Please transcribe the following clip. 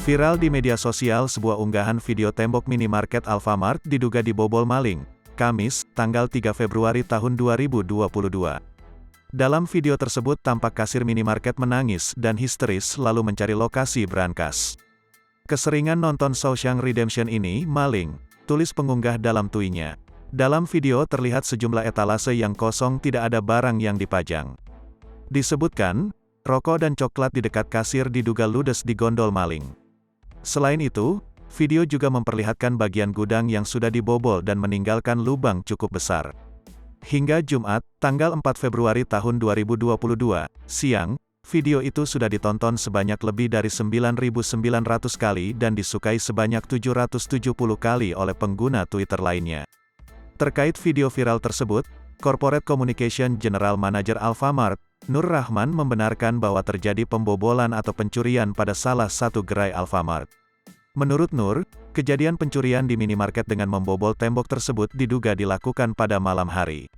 Viral di media sosial sebuah unggahan video tembok minimarket Alfamart diduga dibobol maling, Kamis, tanggal 3 Februari tahun 2022. Dalam video tersebut tampak kasir minimarket menangis dan histeris lalu mencari lokasi brankas. Keseringan nonton Shawshank Redemption ini, maling, tulis pengunggah dalam tweetnya. Dalam video terlihat sejumlah etalase yang kosong, tidak ada barang yang dipajang. Disebutkan, rokok dan coklat di dekat kasir diduga ludes di gondol maling. Selain itu, video juga memperlihatkan bagian gudang yang sudah dibobol dan meninggalkan lubang cukup besar. Hingga Jumat, tanggal 4 Februari tahun 2022, siang, video itu sudah ditonton sebanyak lebih dari 9.900 kali dan disukai sebanyak 770 kali oleh pengguna Twitter lainnya. Terkait video viral tersebut, Corporate Communication General Manager Alfamart, Nur Rahman membenarkan bahwa terjadi pembobolan atau pencurian pada salah satu gerai Alfamart. Menurut Nur, kejadian pencurian di minimarket dengan membobol tembok tersebut diduga dilakukan pada malam hari.